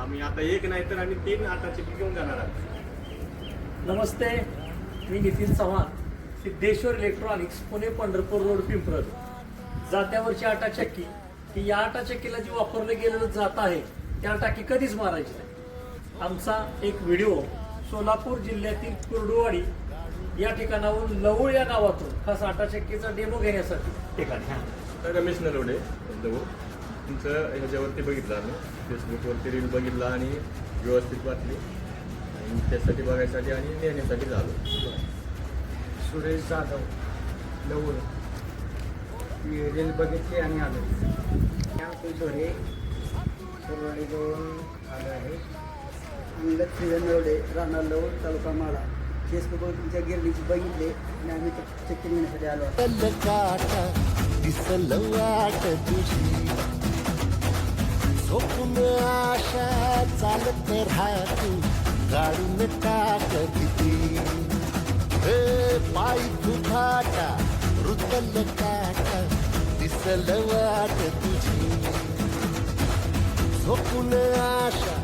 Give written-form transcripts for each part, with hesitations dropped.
आम्ही आता एक नाही तर आम्ही 3 आटा चक्की घेऊन जाणार आहोत. नमस्ते, मी नितीन चव्हाण, सिद्धेश्वर इलेक्ट्रॉनिक्स, पुणे पंढरपूर रोड, पिंपळद. जात्यावरची आटा चक्की ही या आटा चक्कीला जी वापरलं गेलेलं जात आहे त्या टाकी कधीच मारायची नाही. आमचा एक व्हिडिओ सोलापूर जिल्ह्यातील कुर्डुवाडी या ठिकाणाहून लवळ या गावातून खास आटा चक्कीचा डेमो घेण्यासाठी ठिकाणी. तर रमेश नलवडे तुमचं ह्याच्यावरती बघितलं आम्ही फेसबुकवरती रील बघितला आणि व्यवस्थित वाटली आणि त्यासाठी बघायसाठी आणि नेण्यासाठी झालो. सुरेश जाधव लवळ रील बघितली आणि आलो. आमचे घरे सुरवाडीजवळून आलं आहे. आम्ही लक्ष्मी नवडे राहणार लवळ तालुका माळा. फेसबुकवर तुमच्या गिरणीची बघितले आणि आम्ही चक्की घेण्यासाठी आलो आहोत. झोपून आशा चालत राहतो गाडून टाक भीती पायी दुधाटा रुतल काटा दिसल वाट तुझी झोपून आशा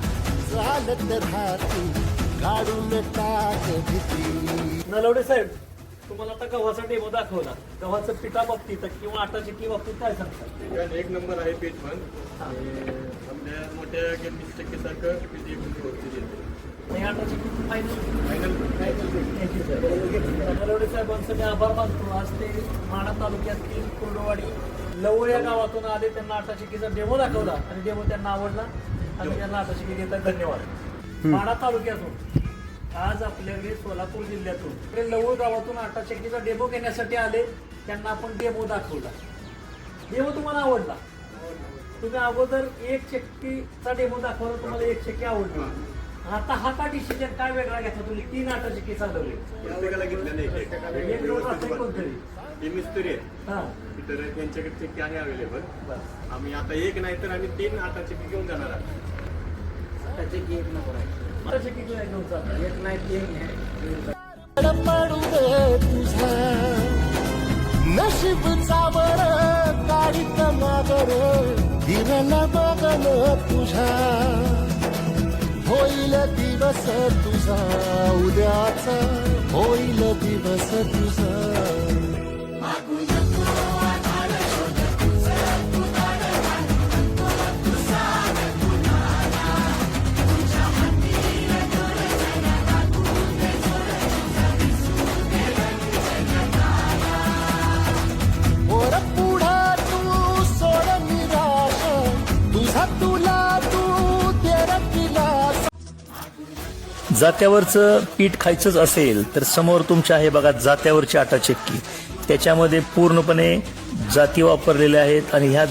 चालत राहतो गाडून टाक भीती. नलवडे साहेब, तुम्हाला आता गव्हाचा डेमो दाखवला. गव्हाचं पिठा बाबतीत किंवा आटा चक्की बाबतीत काय सांगतात? एक नंबर आहे पीठ पण आणि आपल्या मोठ्या गिरणी चक्कीसारखं पीठ एक नंबर वरती देते. आणि आटा चक्की फायनल फायनल नलवडे साहेबांचं मी आभार मानतो. आज ते माणा तालुक्यातील कुर्डुवाडी लवळ या गावातून आले, त्यांना आटा चक्कीचा डेमो दाखवला आणि डेमो त्यांना आवडला आणि त्यांना आटा चक्की देतात. धन्यवाद. माणा तालुक्यातून आज आपल्याकडे सोलापूर जिल्ह्यातून लवळ गावातून आटा चक्कीचा डेमो घेण्यासाठी आले, त्यांना आपण डेमो दाखवला. डेमो तुम्हाला आवडला? तुम्ही अगोदर एक चक्कीचा डेमो दाखवला, तुम्हाला एक चक्की आवडली. आता हा का डिसिजन काय वेगळा घेतला? तुम्ही 3 आटा चक्की चालवली. प्रत्येकाला घेतलं नाही. एक रोज असेल कोणतरी. ते मिस्त्री आहेत हा, तर त्यांच्याकडे चक्की आहे अवेलेबल. आम्ही आता एक नाही तर आम्ही 3 आटा चक्की घेऊन जाणार आहोत. आटा चक्की एक नंबर आहे. आटा चक्की घेऊन जाता. एक नाही 3 आहे. पडू दे तुझा नशीब चावर काढीत नागर हिरल बगल तुझा होईल दिवस तुझा उद्याचा होईल दिवस तुझा. जात्यावरचं पीठ खायचंच असेल तर समोर तुमच्या आहे बघा जात्यावरची आटा चक्की. त्याच्यामध्ये पूर्णपणे जाती वापरलेल्या आहेत आणि ह्या